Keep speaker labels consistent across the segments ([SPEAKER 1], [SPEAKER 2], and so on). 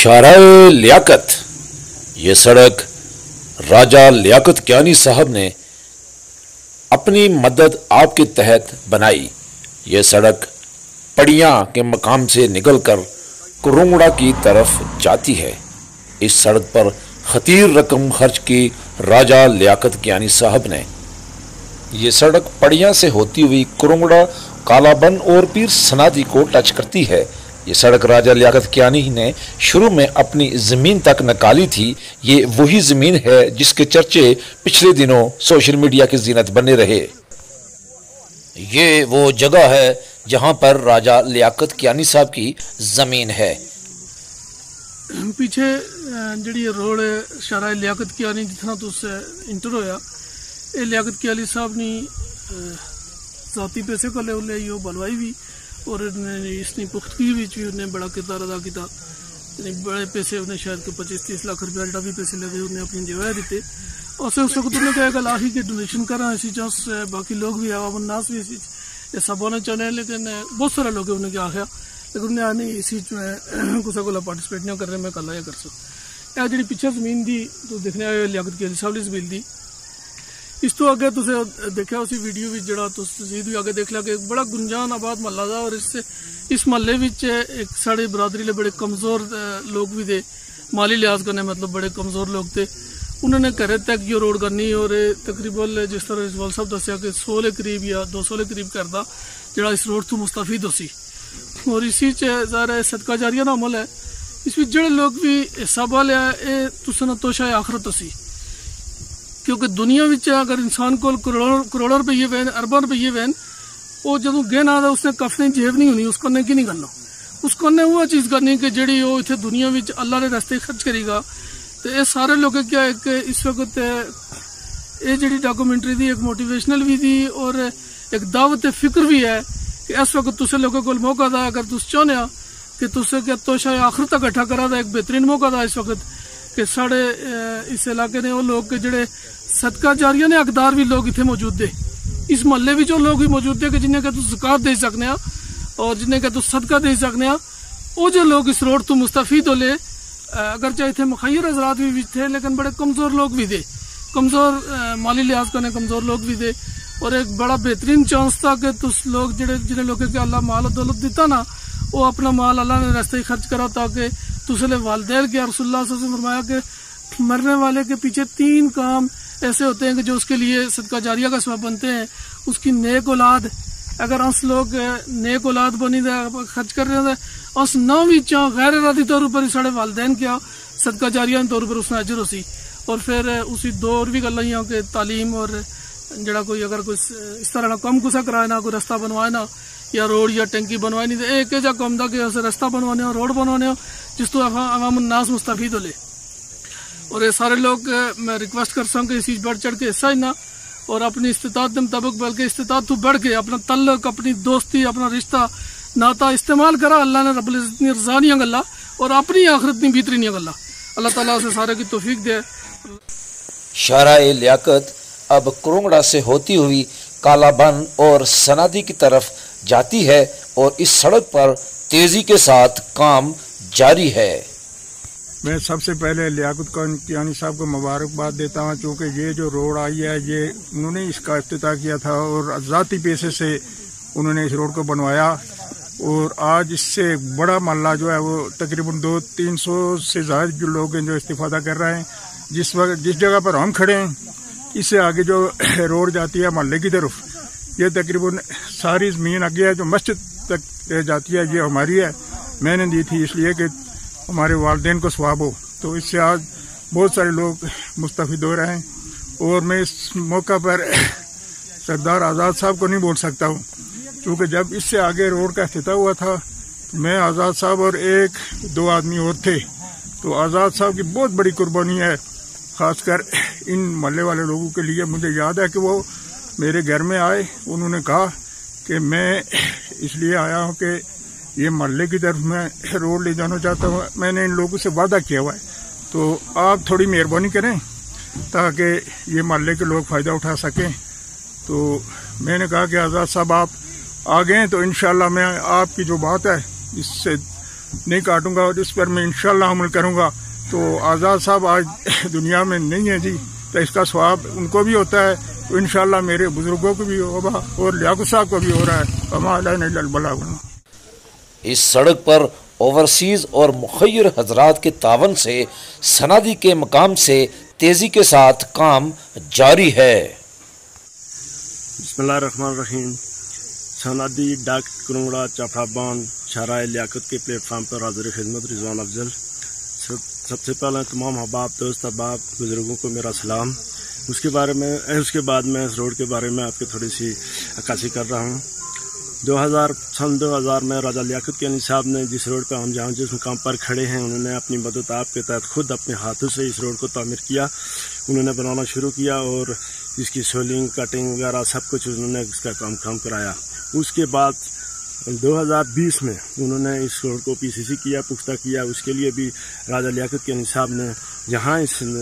[SPEAKER 1] शाहराए लियाकत। ये सड़क राजा लियाकत कियानी साहब ने अपनी मदद आपके तहत बनाई। ये सड़क पड़ियाँ के मकाम से निकलकर कुरुंगड़ा की तरफ जाती है। इस सड़क पर खतीर रकम खर्च की राजा लियाकत कियानी साहब ने। ये सड़क पड़ियाँ से होती हुई कुरुंगड़ा, कालाबन और पीर सनादी को टच करती है। ये सड़क राजा लियाकत कियानी ने शुरू में अपनी ज़मीन तक निकाली थी। ये वही ज़मीन है जिसके चर्चे पिछले दिनों सोशल मीडिया की जीनत बने रहे। ये वो जगह है जहां पर राजा लियाकत कियानी साहब की ज़मीन है।
[SPEAKER 2] पीछे जी रोड है शाहराए लियाकत कियानी, जितना तुस इंटर होया, ये लियाकत कियानी साहब ने जाती पैसे को ले बनवाई भी और इसने पुख्तगी भी उन्हें बड़ा किरदार अदा किया। बड़े पैसे उन्हें शायद 25-30 लाख रुपया जो भी पैसे लगे उन्हें अपनी जगह दिते। और उस वक्त उन्हें कहा गल आही कि डोनेशन करा इसी चांस बाकी लोग भी आवाम नास भी इसी ऐसा बोलना चाहते हैं, लेकिन बहुत सारे लोग उन्हें क्या आख्या, लेकिन उन्हें आने इसी में कुछ को पार्टिसिपेट नहीं कर रहे, मैं कल कर सकता। जी पिछले जमीन की तो देखने आए लियाकत कियानी साहब की जमीन की। इस तो अगे तुसे देखा उसी वीडियो भी जरा तस्वीर भी आगे देख लिया कि एक बड़ा गुंजान आबाद महला था। और इस महल्ले एक साढ़े बरादरी ले बड़े कमज़ोर लोग भी थे, माली लिहाज करने मतलब बड़े कमज़ोर लोग थे। उन्होंने घरे तक जो रोड करनी और तकरीबन जिस तरह इकबाल साहब दसिया कि 100 के करीब या 200 के करीब करता जरा इस रोड तो मुस्तफीद हो सी। और इसी ज़ाहिर सदका जारिया का अमल है। इस जो लोग भी हिस्सा पाले ये तुसन तोशा आखरत हो सी, क्योंकि दुनिया में अगर इंसान को करोड़ों रुपये वैन अरबों रुपये वैन वो जो गेन आता उसने कफने जेब नहीं होनी, उसको ने की नहीं करना, उसको ने वो चीज़ करनी कि जी वो इतने दुनिया में अल्लाह ने रस्ते खर्च करेगा। तो ये सारे लोग क्या है कि इस वक्त ये जी डॉक्यूमेंट्री थी एक मोटिवेशनल भी थी और एक दावत फिक्र भी है कि इस वक्त तुसे लोगों को मौका था, अगर तुम चाहने कि तुसे क्या तो शायद आखिर तक इकट्ठा करा था, एक बेहतरीन मौका था इस वक्त कि साढ़े इस इलाके ने वो लोग के जड़े सदका जारिया ने हकदार भी लोग इतने मौजूद थे। इस महल्ले भी जो लोग भी मौजूद थे कि जिन्हें तुम ज़कात दे सकने और जिन्हें तुम सदका दे सकने, वो जो लोग इस रोड तो मुस्तफीद हो ले, अगर चाहे थे मुखैर हजरात भी थे, लेकिन बड़े कमज़ोर लोग भी थे, कमज़ोर माली लिहाज करने कमज़ोर लोग भी थे। और एक बड़ा बेहतरीन चांस था कि तुस लोग जिन्हें लोग के अल्लाह माल दौलत दिता ना, वो अपना माल अल्लाह ने रास्ते खर्च करा ताकि तुसले वालदैन के रसूलुल्लाह सल्लल्लाहु अलैहि वसल्लम फरमाया कि मरने वाले के पीछे 3 काम ऐसे होते हैं कि जो उसके लिए सदका जारिया का सबब बनते हैं। उसकी नेक औलाद, अगर अस लोग नेक औलाद बनी खर्च कर रहे हैं अस ना भी चाह गैर इरादी तौर पर साढ़े वालदैन क्या सदका जारिया तौर पर उसने अजर होसी। और फिर उसी 2 और भी गल्लां हियां कि तालीम और जड़ा कोई अगर कोई इस तरह ना कम कुसा कराए ना, कोई रास्ता बनवाए ना या रोड या टंकी बनवाए नहीं, तो एक जा कम था कि रास्ता बनवाने हो, रोड बनवाने हो जिस तो अवाम नास मुस्तफीद हो ले। और ये सारे लोग मैं रिक्वेस्ट कर सकूँ कि इस चीज़ बढ़ चढ़ के हिस्सा ही ना और अपनी इस्तिताअत के मुताबिक बल्कि इस्तिताअत तो बढ़ के अपना तल्लक, अपनी दोस्ती, अपना रिश्ता नाता इस्तेमाल करा। अल्लाह ने रब्बुल इज़्ज़त ने रज़ा नहीं गल्ला और अपनी आखिरत नहीं भीतरी नहीं गल्ला। अल्लाह ताला उसे सारे की तौफीक दे।
[SPEAKER 1] शाहराए लियाकत अब कुरुंगड़ा से होती हुई कालाबन और सनादी की तरफ जाती है और इस सड़क पर तेजी के साथ काम जारी है।
[SPEAKER 3] मैं सबसे पहले लियाकत कियानी साहब को मुबारकबाद देता हूँ, क्योंकि ये जो रोड आई है ये उन्होंने इसका इफ्तिताह किया था और ज़ाती पैसे से उन्होंने इस रोड को बनवाया। और आज इससे बड़ा महल्ला जो है वो तकरीबन 200-300 से ज़्यादा जो लोग हैं जो इस्तिफादा कर रहे हैं। जिस जगह पर हम खड़े हैं इससे आगे जो रोड जाती है महल्ले की तरफ, ये तकरीबन सारी ज़मीन आगे है जो मस्जिद तक जाती है, ये हमारी है। मैंने दी थी इसलिए कि हमारे वालदैन को सवाब हो। तो इससे आज बहुत सारे लोग मुस्तफीद हो रहे हैं। और मैं इस मौका पर सरदार आज़ाद साहब को नहीं बोल सकता हूँ, क्योंकि जब इससे आगे रोड का इफ्तिताह हुआ था मैं, आज़ाद साहब और 1-2 आदमी और थे। तो आज़ाद साहब की बहुत बड़ी कुर्बानी है, ख़ासकर इन महल्ले वाले लोगों के लिए। मुझे याद है कि वो मेरे घर में आए, उन्होंने कहा कि मैं इसलिए आया हूँ कि ये महल्ले की तरफ मैं रोड ले जाना चाहता हूँ, मैंने इन लोगों से वादा किया हुआ है, तो आप थोड़ी मेहरबानी करें ताकि ये महल्ले के लोग फ़ायदा उठा सकें। तो मैंने कहा कि आज़ाद साहब आप आ गए तो इंशाल्लाह मैं आपकी जो बात है इससे नहीं काटूंगा और इस पर मैं इंशाल्लाह अमल करूंगा। तो आज़ाद साहब आज दुनिया में नहीं है जी, तो इसका स्वाब उनको भी होता है, तो इंशाल्लाह मेरे बुजुर्गों को भी होगा और लियाकत साहब को भी हो रहा है।
[SPEAKER 1] इस सड़क पर ओवरसीज और मुखय्यर हजरात के तावन से सनादी के मकाम से तेजी के साथ काम जारी है।
[SPEAKER 4] बिस्मिल्लाहिर्रहमानिर्रहीम। सनादी डाक कुरुंगड़ा चाफराबान शराय लियाकत के प्लेटफार्म पर हाजिर खिदमत रिजवान अफजल। सबसे पहले तमाम अहबाब दोस्त अहबाब बुजुर्गों को मेरा सलाम। उसके बाद मैं इस रोड के बारे में आपकी थोड़ी सी अक्कासी कर रहा हूँ। सन 2000 में राजा लियाकत कियानी साहब ने जिस रोड पर हम जहाँ जिस मुकाम पर खड़े हैं, उन्होंने अपनी मदद आप के तहत खुद अपने हाथों से इस रोड को तामीर किया। उन्होंने बनाना शुरू किया और इसकी सोलिंग कटिंग वगैरह सब कुछ उन्होंने इसका काम कराया। उसके बाद 2020 में उन्होंने इस रोड को पीसीसी किया, पुख्ता किया। उसके लिए भी राजा लियाकत कियानी साहब ने जहाँ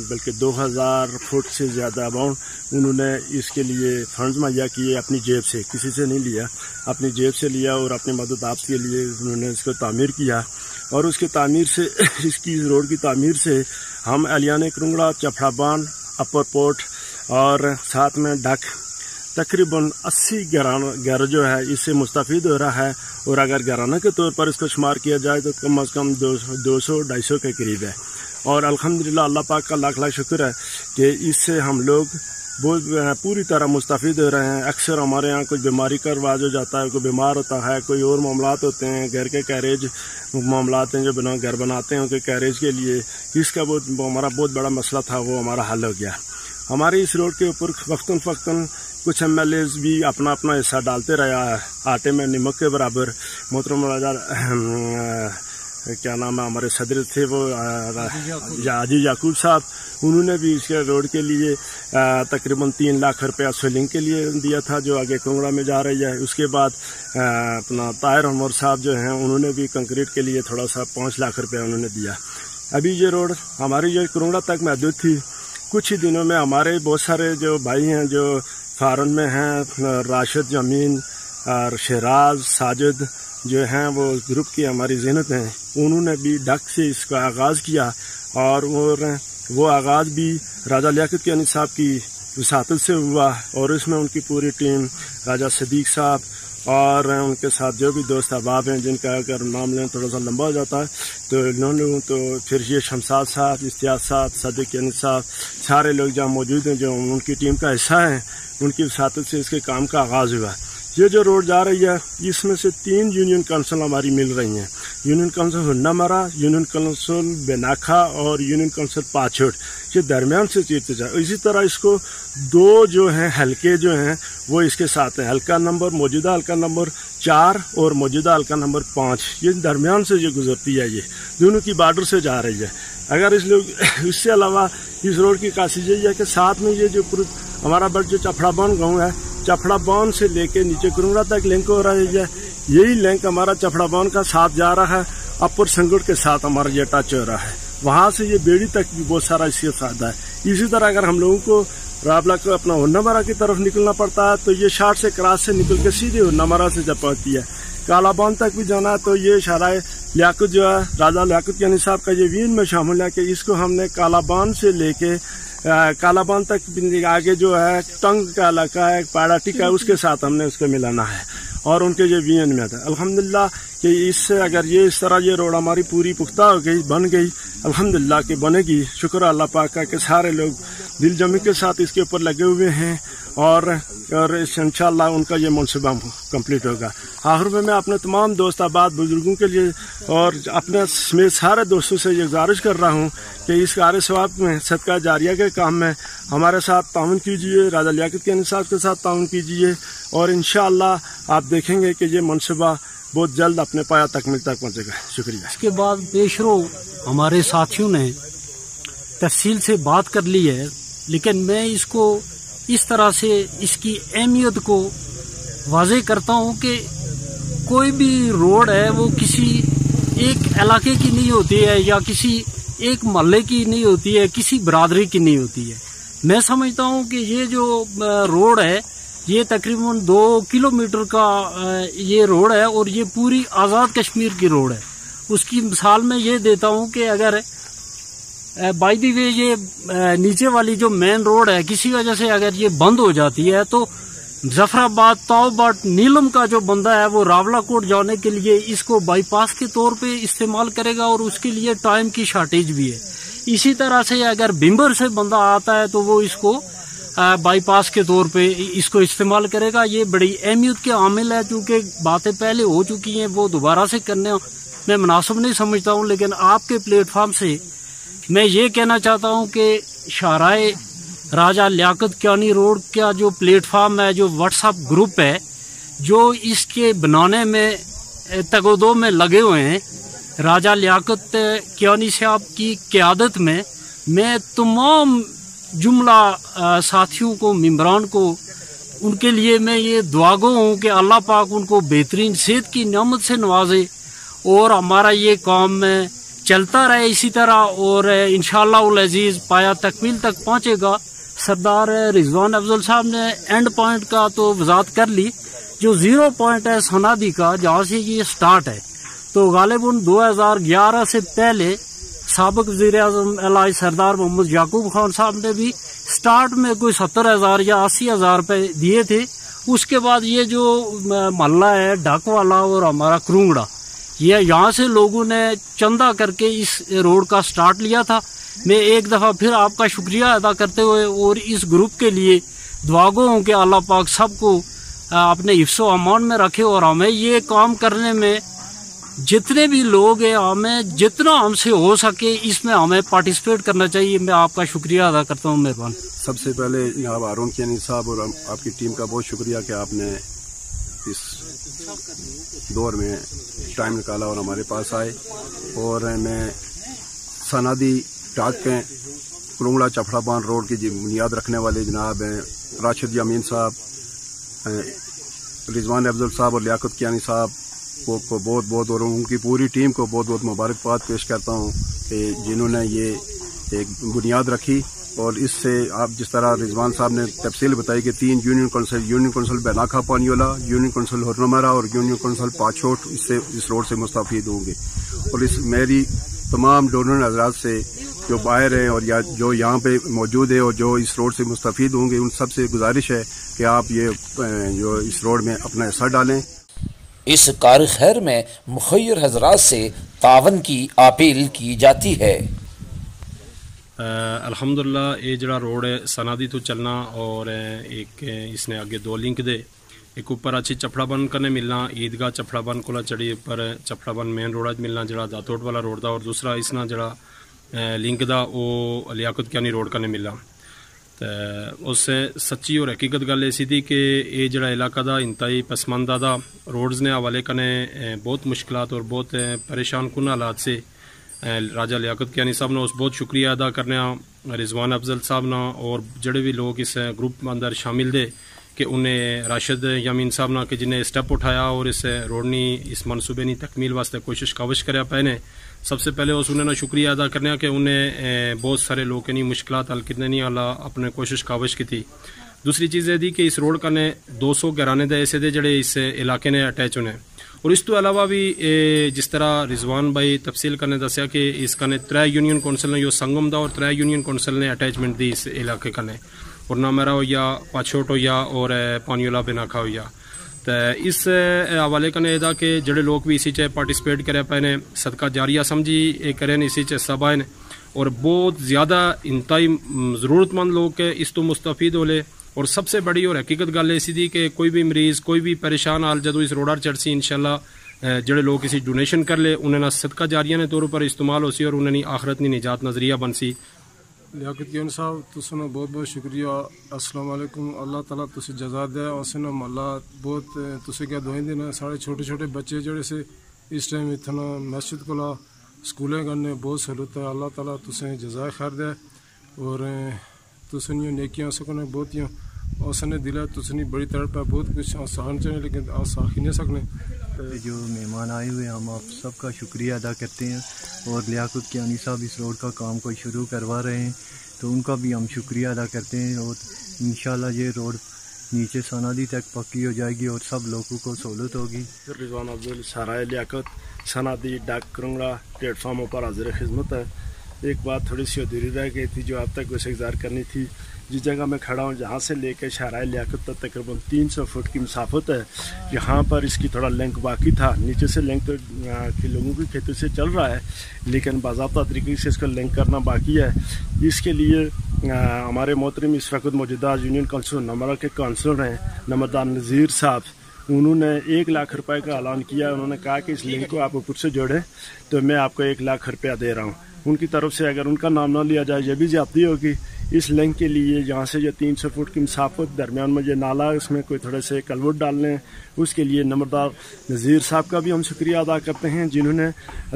[SPEAKER 4] बल्कि 2000 फुट से ज़्यादा अमाउंट उन्होंने इसके लिए फंड्स मुहैया किए, अपनी जेब से, किसी से नहीं लिया, अपनी जेब से लिया और अपनी मदद आप के लिए उन्होंने इसको तामीर किया। और उसके तामीर से इसकी रोड की तामीर से हम अलियान कुरुंगड़ा चफड़ाबान अपर पोर्ट और साथ में डक तकरीबन 80 घर जो है इससे मुस्तफ़ीद हो रहा है। और अगर घराना के तौर पर इसको शुमार किया जाए तो कम अज़ कम 200-250 के करीब है। और अल्हम्दुलिल्लाह अल्लाह पाक का लाख लाख शुक्र है कि इससे हम लोग बहुत पूरी तरह मुस्तफ़ीद हो रहे हैं। अक्सर हमारे यहाँ कुछ बीमारी का रवाज हो जाता है, कोई बीमार होता है, कोई और मामलात होते हैं, घर के कैरेज मामलात हैं, जो घर बनाते हैं उनके कैरेज के लिए इसका हमारा बहुत बड़ा मसला था, वो हमारा हल हो गया। हमारे इस रोड के ऊपर वक्तन फ़क्तन कुछ MLAs भी अपना अपना हिस्सा डालते रहा है, आटे में नमक के बराबर। मोहतरम राजा क्या नाम है हमारे सदर थे वो हाजी याकूब साहब, उन्होंने भी इसके रोड के लिए तकरीबन 3 लाख रुपया सोलिंग के लिए दिया था, जो आगे कुरुंगड़ा में जा रही है। उसके बाद अपना ताहिर उमर साहब जो हैं उन्होंने भी कंक्रीट के लिए थोड़ा सा 5 लाख रुपया उन्होंने दिया। अभी ये रोड हमारी जो कुरुंगड़ा तक महदूद थी, कुछ ही दिनों में हमारे बहुत सारे जो भाई हैं जो फारन में हैं, राशिद जमीन और शहराज साजिद जो हैं वो ग्रुप की हमारी ज़िनत हैं, उन्होंने भी डक से इसका आगाज़ किया। और वो आगाज़ भी राजा लियाकत कियानी साहब की वसातत से हुआ। और इसमें उनकी पूरी टीम, राजा सदीक साहब और उनके साथ जो भी दोस्त अहबाब हैं, जिनका अगर नाम लें थोड़ा सा लंबा हो जाता है, तो इन्होंने तो फिर ये शमसाद साहब, इश्तियाक साहब, सदीक कियानी साहब, सारे लोग जहाँ मौजूद हैं जो उनकी टीम का हिस्सा हैं, उनकी वसातत से इसके काम का आगाज़ हुआ। ये जो रोड जा रही है इसमें से 3 यूनियन काउंसिल हमारी मिल रही हैं। यूनियन काउंसिल हुन्नामरा, यूनियन काउंसिल बेनाखा और यूनियन काउंसिल पाछोट, ये दरमियान से चीरते जाए। इसी तरह इसको 2 जो हैं हल्के जो हैं वो इसके साथ हैं, हल्का नंबर मौजूदा हल्का नंबर 4 और मौजूदा हल्का नंबर 5, ये दरमियान से ये गुजरती है, ये दोनों की बॉर्डर से जा रही है। अगर इससे अलावा इस रोड की खासियत यही है कि साथ में ये जो हमारा बट जो चफड़ाबान गाँव है, चफड़ाबान से लेके नीचे कुरुंगड़ा तक लिंक हो रहा है। यही लिंक हमारा चफड़ाबान का साथ जा रहा है, अपर संगुड़ के साथ हमारा ये टच हो रहा है। वहाँ से ये बेड़ी तक भी बहुत सारा इससे फायदा है। इसी तरह अगर हम लोगों को राबला को अपना हुन्नामरा की तरफ निकलना पड़ता है तो ये शार्ट से क्रॉस से निकल के सीधे हुन्नामरा से जब पहुँचती है। कालाबान तक भी जाना है तो ये शराय लियाकत जो है राजा लियाकत कियानी साहब का ये वीन में शामिल है कि इसको हमने कालाबान से लेके कालाबान तक आगे जो है टंग का इलाका है, पाड़ाटी का, उसके साथ हमने उसको मिलाना है और उनके ये वीएन में था। अल्हम्दुलिल्लाह कि इससे अगर ये इस तरह ये रोड हमारी पूरी पुख्ता हो गई, बन गई, अल्हम्दुलिल्लाह कि बनेगी। शुक्र अल्लाह पाक का कि सारे लोग दिल जमी के साथ इसके ऊपर लगे हुए हैं और इंशाअल्लाह उनका ये मनसूबा कंप्लीट होगा। आखिर में मैं अपने तमाम दोस्त आबाद बुजुर्गों के लिए और अपने समेत सारे दोस्तों से ये गुजारिश कर रहा हूँ कि इस कार सवाब में सदका जारिया के काम में हमारे साथ ताउन कीजिए, राजा लियाकत कियानी साहब के साथ ताउन कीजिए और इंशाअल्लाह आप देखेंगे कि ये मनसूबा बहुत जल्द अपने पाया तकमील तक पहुँचेगा। शुक्रिया।
[SPEAKER 5] इसके बाद पेशरो हमारे साथियों ने तफसील से बात कर ली है, लेकिन मैं इसको इस तरह से इसकी अहमियत को वाज़ेह करता हूँ कि कोई भी रोड है वो किसी एक इलाके की नहीं होती है या किसी एक मोहल्ले की नहीं होती है, किसी बरादरी की नहीं होती है। मैं समझता हूँ कि ये जो रोड है ये तकरीबन 2 किलोमीटर का ये रोड है और ये पूरी आज़ाद कश्मीर की रोड है اس کی مثال میں یہ دیتا ہوں کہ اگر بائی دی وے یہ نیچے والی جو مین روڈ ہے کسی وجہ سے اگر یہ بند ہو جاتی ہے تو ظفر آباد تاؤبٹ نیلم کا جو بندہ ہے وہ راولا کوٹ جانے کے لیے اس کو بائی پاس کے طور پہ استعمال کرے گا اور اس کے لیے ٹائم کی شارٹیج بھی ہے. اسی طرح سے اگر بمبر سے بندہ آتا ہے تو وہ اس کو بائی پاس کے طور پہ اس کو استعمال کرے گا. یہ بڑی اہمیت کے عامل ہے چونکہ باتیں پہلے ہو چکی ہیں وہ دوبارہ سے کرنے میں مناسب نہیں سمجھتا ہوں, لیکن آپ کے پلیٹ فارم سے میں یہ کہنا چاہتا ہوں کہ شاہراہ راجہ لیاقت کیانی روڈ کا جو پلیٹ فارم ہے, جو واٹس ایپ گروپ ہے جو اس کے بنانے میں تگودو میں لگے ہوئے ہیں, راجہ لیاقت کیانی صاحب کی قیادت میں تمام جملہ ساتھیوں کو, ممبران کو, ان کے لیے میں یہ دعا گو ہوں کہ اللہ پاک ان کو بہترین صحت کی نعمت سے نوازے اور ہمارا یہ کام میں چلتا رہے اسی طرح اور انشاءاللہ العزیز پایا تکمیل تک پہنچے گا. سردار رضوان افضل صاحب نے اینڈ پوائنٹ کا تو وضاحت کر لی, جو 0 پوائنٹ ہے سنادی کا جہاں سے یہ سٹارٹ ہے, تو غالباً 2011 سے پہلے سابق وزیر اعظم الہی سردار محمد یعقوب خان صاحب نے بھی سٹارٹ میں کوئی 70,000 یا 80,000 روپے دیے تھے. اس کے بعد یہ جو محلہ ہے ڈھاک والا اور ہمارا کرونگڑا, یہ یہاں سے لوگوں نے چندہ کر کے اس روڈ کا سٹارٹ لیا تھا. میں ایک دفعہ پھر آپ کا شکریہ ادا کرتے ہوئے اور اس گروپ کے لیے دعا گو ہوں کہ اللہ پاک سب کو اپنے حفظ و امان میں رکھے اور ہمیں یہ کام کرنے میں جتنے بھی لوگ ہیں ہمیں جتنا ہم سے ہو سکے اس میں ہمیں پارٹیسپیٹ کرنا چاہیے. میں آپ کا شکریہ ادا کرتا ہوں. مہربان.
[SPEAKER 6] سب سے پہلے جناب ہارون کیانی صاحب اور آپ کی ٹیم کا بہت شکریہ کہ آپ نے اس دور میں ٹائم نکالا اور ہمارے پاس آئے. اور میں سنادی ٹاک کے کرونگڑا چپڑا بان روڈ کی بنیاد رکھنے والے جناب ہیں راشد یامین صاحب, رضوان افضل صاحب اور لیاقت کیانی صاحب کو بہت بہت اور ان کی پوری ٹیم کو بہت بہت مبارکباد پیش کرتا ہوں کہ جنہوں نے یہ ایک بنیاد رکھی. اور اس سے آپ جس طرح رضوان صاحب نے تفصیل بتائی کہ 3 یونین کونسل بیناکھا پانیولا, یونین کونسل ہرنمرا اور یونین کونسل پاچھوٹ اس روڈ سے مستفید ہوں گے. اور اس میری تمام ڈونر حضرات سے جو باہر ہیں اور یا جو یہاں پہ موجود ہیں اور جو اس روڈ سے مستفید ہوں گے ان سب سے گزارش ہے کہ آپ یہ جو اس روڈ میں اپنا حصہ ڈالیں.
[SPEAKER 1] اس کار خیر میں مخیر حضرات سے تعاون کی اپیل کی جاتی ہے.
[SPEAKER 4] الحمدللہ یہ جڑا روڈ ہے سنادی تو چلنا اور ایک اس نے آگے 2 لنک دے, ایک اوپر اچھی چپڑا بن کرنے ملنا, عیدگاہ چپڑا بن کو چڑھی اوپر چپڑا بن مین روڈ ملنا جڑا داتوٹ والا روڈ دا, اور دوسرا اس نا جڑا لنک دا وہ لیاقت کیانی روڈ کرنے ملنا. تو اس سے سچی اور حقیقت گل ایسی تھی کہ یہ جڑا علاقہ دا انتہائی پسماندہ دا روڈز نے حوالے کنے بہت مشکلات اور بہت پریشان کن حالات سے راجہ لیاقت کیانی صاحب نے اس بہت شکریہ ادا کرنے, رضوان افضل صاحب نے اور جڑے بھی لوگ اس گروپ اندر شامل دے کہ انہیں راشد یامین صاحب نے کہ جنہیں اسٹیپ اٹھایا اور اس روڈنی اس منصوبے نی تکمیل واسطے کوشش کاوش کریا پے نے. سب سے پہلے اس انہیں شکریہ ادا کرنے کہ انہیں بہت سارے لوگ کے مشکلات حل کرنے نہیں اللہ اپنے کوشش کاوش کی تھی. دوسری چیز یہ تھی کہ اس روڈ کا نے 200 گھرانے دے ایسے دے جڑے اس علاقے نے اٹیچ ہونے, اور اس تو علاوہ بھی جس طرح رضوان بھائی تفصیل کرنے دسیا کہ اس کا نے 3 یونین کونسل نے جو سنگم دا اور 3 یونین کونسل نے اٹیچمنٹ دی اس علاقے کا نے, اور نامیرا ہو یا پاچھوٹ ہو یا اور پانیولا بیناکھا ہو یا. تو اس حوالے کا نے دا کہ جڑے لوگ بھی اسی چاہے پارٹیسپیٹ کرے پے نے صدقہ جاریہ سمجھی کریں اسی چاہے سب آئے, اور بہت زیادہ انتہائی ضرورت مند لوگ کے اس تو مستفید ہو لے. اور سب سے بڑی اور حقیقت گل ایسی تھی کہ کوئی بھی مریض کوئی بھی پریشان حال جدو اس روڈار چڑھ سی انشاءاللہ جڑے لوگ کسی ڈونیشن کر لے انہیں نہ صدقہ جاریہ نے طور پر استعمال ہو سی اور انہیں آخرت نی نجات نظریہ بن سی.
[SPEAKER 7] لیاقت کیانی صاحب تسنو بہت بہت شکریہ. السلام علیکم. اللہ تعالیٰ تسی جزا دے. اسنو اللہ بہت تسی کیا دعائیں دینا سارے چھوٹے چھوٹے بچے جڑے سے اس ٹائم اتنا مسجد کو سکولیں کرنے بہت سہولت ہے. اللہ تعالیٰ تسیں جزائے خیر دے اور تسنیوں نیکیاں سکنے بہت ہی اوسنے دل تسنی بڑی تڑپ ہے بہت کچھ آسان چاہیں لیکن آسان ہی نہیں سکنے.
[SPEAKER 8] جو مہمان آئے ہوئے ہم آپ سب کا شکریہ ادا کرتے ہیں اور لیاقت کیانی صاحب اس روڈ کا کام کو شروع کروا رہے ہیں تو ان کا بھی ہم شکریہ ادا کرتے ہیں اور انشاءاللہ یہ روڈ نیچے سنادی تک پکی ہو جائے گی اور سب لوگوں کو سہولت ہوگی.
[SPEAKER 4] رضوان افضل شاہراہ لیاقت सनादी डाक करंगड़ा प्लेटफार्मों पर हाजिर खिदमत है। एक बात थोड़ी सी अधूरी रह गई थी जो आप तक वैसे गुज़ार करनी थी। जिस जगह मैं खड़ा हूँ जहाँ से लेकर शाहराह लियाकत तक तकरीबन 300 फुट की मसाफत है। यहाँ पर इसकी थोड़ा लिंक बाकी था, नीचे से लिंक तो के लोगों की खेतों से चल रहा है, लेकिन बाज़ाब्ता तरीके से इसका लिंक करना बाकी है। इसके लिए हमारे मोहतरम इस वक्त मौजूदा यूनियन काउंसिल नमरा के काउंसलर हैं नंबरदार नज़ीर साहब, उन्होंने 1 लाख रुपए का ऐलान किया। उन्होंने कहा कि इस लिंक को आप ऊपर से जोड़ें तो मैं आपको 1 लाख रुपया दे रहा हूँ। उनकी तरफ से अगर उनका नाम ना लिया जाए ये भी ज्यादती होगी। इस लिंक के लिए यहाँ से जो 300 फुट की मुसाफत दरमियान में जो नाला है उसमें कोई थोड़े से कलवट डालने हैं, उसके लिए नंबरदार नज़ीर साहब का भी हम शुक्रिया अदा करते हैं जिन्होंने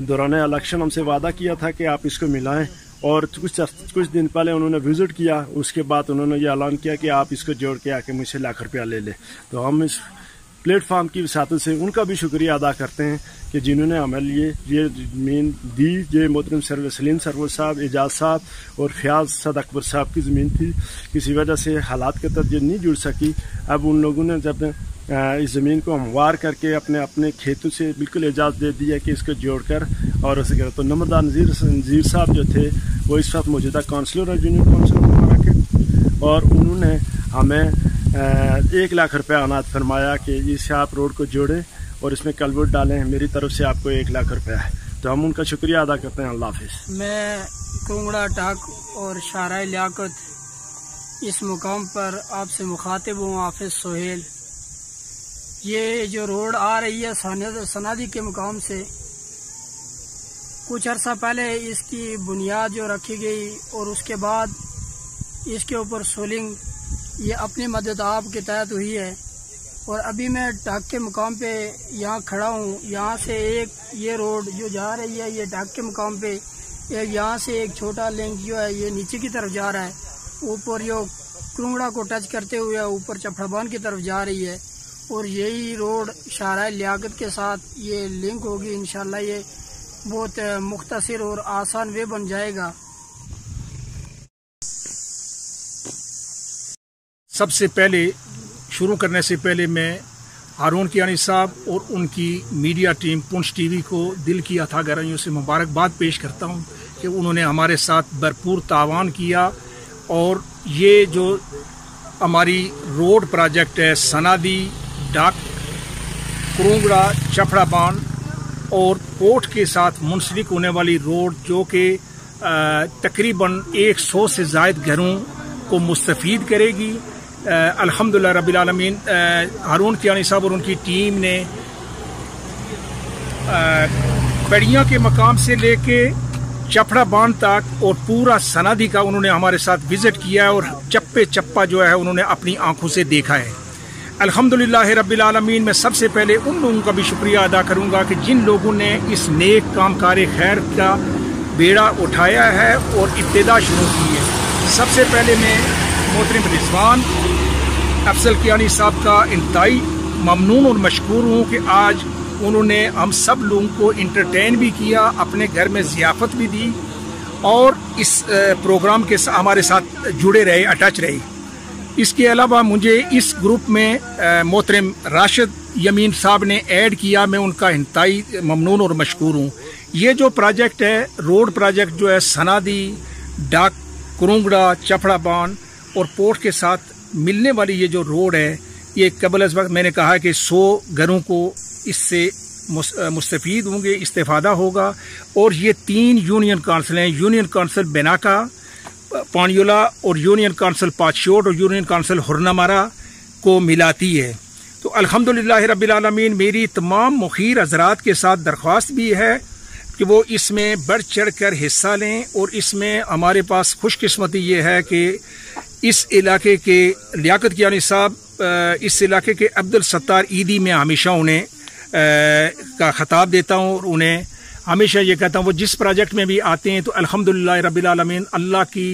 [SPEAKER 4] दौरान इलेक्शन हमसे वादा किया था कि आप इसको मिलाएं, और कुछ दिन पहले उन्होंने विज़िट किया। उसके बाद उन्होंने ये ऐलान किया कि आप इसको जोड़ के आके मुझसे 1 लाख रुपया ले लें। तो हम इस प्लेटफार्म की वसात से उनका भी शुक्रिया अदा करते हैं कि जिन्होंने हमें लिए ये ज़मीन दी। ये मोहतरम सलीम सरवर साहब, एजाज साहब और फयाज सद अकबर साहब की ज़मीन थी, किसी वजह से हालात के तहत ये नहीं जुड़ सकी। अब उन लोगों ने जब इस ज़मीन को हमवार करके अपने खेतों से बिल्कुल इजाज़त दे दिया कि इसको जोड़कर और उसे करें। तो नंबरदार नज़ीर साहब जो थे वो इस वक्त मौजूदा काउंसलर है यूनियन काउंसिल नमरा के, और उन्होंने हमें 1 लाख रुपया अनाथ फरमाया कि इस आप रोड को जोड़ें और इसमें कलवट डालें। मेरी तरफ से आपको 1 लाख रुपया है, तो हम उनका शुक्रिया अदा करते हैं। अल्लाह हाफिज़।
[SPEAKER 2] मैं कुंगड़ा डाक और शाहराह लियाकत इस मुकाम पर आपसे मुखातिब हूँ, हाफिज़ सोहेल। ये जो रोड आ रही है सनादी के मुकाम से, कुछ अर्सा पहले इसकी बुनियाद जो रखी गई और उसके बाद इसके ऊपर सोलिंग ये अपनी मदद आप के तहत हुई है। और अभी मैं डाक के मुकाम पे यहाँ खड़ा हूँ। यहाँ से एक ये रोड जो जा रही है ये डाक के मुकाम पे, एक यहाँ से एक छोटा लिंक जो है ये नीचे की तरफ जा रहा है, ऊपर यो कुंगड़ा को टच करते हुए ऊपर चपड़ाबान की तरफ जा रही है। और यही रोड शाहराह लियाकत के साथ ये लिंक होगी। इंशाल्लाह ये बहुत मुख्तसर और आसान वे बन जाएगा।
[SPEAKER 3] सबसे पहले शुरू करने से पहले मैं हारून कियानी साहब और उनकी मीडिया टीम पुंछ टीवी को दिल की अथाह गहराइयों से मुबारकबाद पेश करता हूं कि उन्होंने हमारे साथ भरपूर तावान किया। और ये जो हमारी रोड प्रोजेक्ट है सनादी डाक कुरुंगड़ा चपड़ाबान और पोर्ट के साथ मुंसलिक होने वाली रोड जो कि तकरीबन 100 से ज़ायद घरों को मुस्तफ़ीद करेगी। अल्हम्दुलिल्लाह रब्बिल आलमीन हारून कियानी साहब और उनकी टीम ने पड़ियाँ के मकाम से लेके चपड़ा बांध तक और पूरा सनादी का उन्होंने हमारे साथ विजिट किया और चप्पे चप्पा जो है उन्होंने अपनी आंखों से देखा है। अल्हम्दुलिल्लाह रब्बिल आलमीन। मैं सबसे पहले उन लोगों का भी शुक्रिया अदा करूंगा कि जिन लोगों ने इस नेक कामकारे खैर का बेड़ा उठाया है और इब्तिदा शुरू की है। सबसे पहले मैं मोहतरम रिजवान अफजल कियानी साहब का इंतहाई ममनून और मशकूर हूँ कि आज उन्होंने हम सब लोगों को इंटरटेन भी किया, अपने घर में ज़ियाफ़त भी दी और इस प्रोग्राम के हमारे साथ जुड़े रहे, अटैच रहे। इसके अलावा मुझे इस ग्रुप में मोहतरम राशिद यमीन साहब ने ऐड किया, मैं उनका इंतहाई ममनून और मशकूर हूँ। ये जो प्रोजेक्ट है रोड प्रोजेक्ट जो है सनादी डाक कुरुंगड़ा चपड़ाबान और पोर्ट के साथ मिलने वाली ये जो रोड है ये कबल अज़ वक्त मैंने कहा कि 100 घरों को इससे मुस्तफ़ीद होंगे, इस्तेफादा होगा। और ये 3 यूनियन काउंसिल हैं, यूनियन काउंसिल बेनाका पानियोला और यूनियन काउंसिल पातशोट और यूनियन काउंसिल हुरनामारा को मिलाती है। तो अल्हम्दुलिल्लाह रब्बिल आलमीन मेरी तमाम मुखीर हज़रात के साथ दरख्वास्त भी है कि वो इसमें बढ़ चढ़ कर हिस्सा लें। और इसमें हमारे पास खुशकिस्मती ये है कि इस इलाके के लियाकत कियानी साहब इस इलाके के अब्दुल सत्तार ईदी में हमेशा उन्हें का खिताब देता हूँ और उन्हें हमेशा ये कहता हूँ वो जिस प्रोजेक्ट में भी आते हैं तो अल्हम्दुलिल्लाह रब्बिल आलमीन अल्लाह की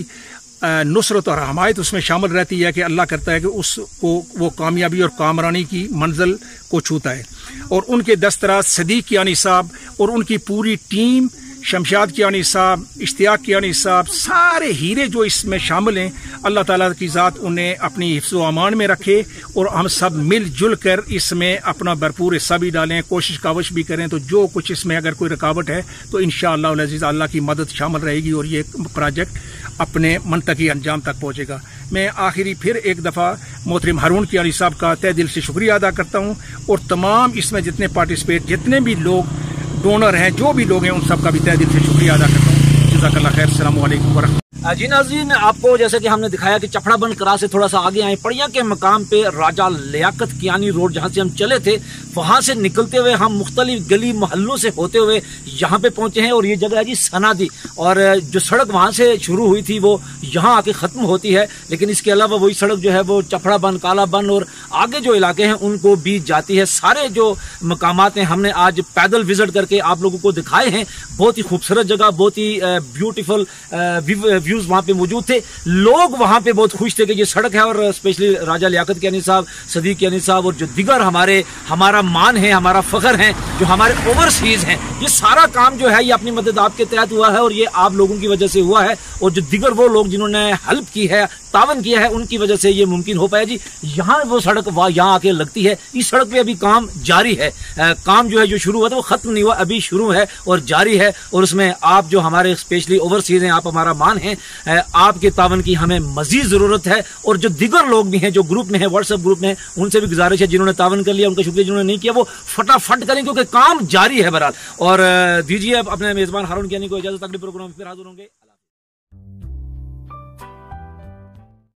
[SPEAKER 3] नुसरत और हमायत उसमें शामिल रहती है कि अल्लाह करता है कि उसको वो कामयाबी और कामरानी की मंजिल को छूता है। और उनके दस्तराज सदीक कियानी साहब और उनकी पूरी टीम, शमशाद कियानी साहब, इश्तियाक कियानी साहब, सारे हीरे जो इसमें शामिल हैं अल्लाह ताला की ज़ात उन्हें अपनी हिफ्ज़ व अमान में रखे और हम सब मिलजुल कर इसमें अपना भरपूर हिस्सा भी डालें, कोशिश कावश भी करें। तो जो कुछ इसमें अगर कोई रुकावट है तो इंशाअल्लाह अल अज़ीज़ अल्लाह की मदद शामिल रहेगी और ये प्रोजेक्ट अपने मुंतकी अंजाम तक पहुँचेगा। मैं आखिरी फिर एक दफ़ा मोहतरम हारून कियानी साहब का तहे दिल से शुक्रिया अदा करता हूँ और तमाम इसमें जितने पार्टिसिपेट, जितने भी लोग डोनर हैं, जो भी लोग हैं, उन सब का भी तहे दिल से शुक्रिया अदा करता हूँ। जज़ाकल्लाह खैर। अस्सलामु अलैकुम व रहमतुल्लाह।
[SPEAKER 9] जी नाज़रीन, आपको जैसे कि हमने दिखाया कि चपड़ा बंद करा से थोड़ा सा आगे आए, पड़िया के मकाम पे राजा लियाकत कियानी रोड जहाँ से हम चले थे, वहां से निकलते हुए हम मुख्तलिफ गली मोहल्लों से होते हुए यहाँ पे पहुंचे हैं और ये जगह है जी सनादी। और जो सड़क वहां से शुरू हुई थी वो यहाँ आके खत्म होती है, लेकिन इसके अलावा वही सड़क जो है वो चपड़ा बंद, काला बंद और आगे जो इलाके हैं उनको बीच जाती है। सारे जो मकामात हैं हमने आज पैदल विजिट करके आप लोगों को दिखाए हैं। बहुत ही खूबसूरत जगह, बहुत ही ब्यूटीफुल व्यूज वहां पे मौजूद थे। लोग वहां पे बहुत खुश थे कि ये सड़क है और स्पेशली राजा लियाकत कियानी साहब, सदीक कियानी साहब और जो दिगर हमारा मान है, हमारा फख्र है, जो हमारे ओवरसीज हैं, ये सारा काम जो है ये अपनी मदद आपके तहत हुआ है और ये आप लोगों की वजह से हुआ है। और जो दिगर वो लोग जिन्होंने हेल्प की है, तावन किया है, उनकी वजह से ये मुमकिन हो पाया जी। यहाँ वो सड़क यहाँ आके लगती है। इस सड़क पे अभी काम जारी है। काम जो है जो शुरू हुआ था वो खत्म नहीं हुआ, अभी शुरू है और जारी है। और उसमें आप जो हमारे स्पेशली ओवरसीज हैं, आप हमारा मान हैं, आपके तावन की हमें मजीद जरूरत है। और जो दिगर लोग भी हैं जो ग्रुप में है, व्हाट्सएप ग्रुप में, उनसे भी गुजारिश है जिन्होंने तावन कर लिया उनका शुक्रिया, जिन्होंने नहीं किया वो फटाफट करें क्योंकि काम जारी है बहरहाल। और दीजिए अपने मेजबान हारून कियानी को इजाजत, अगले प्रोग्राम में फिर हाजिर होंगे।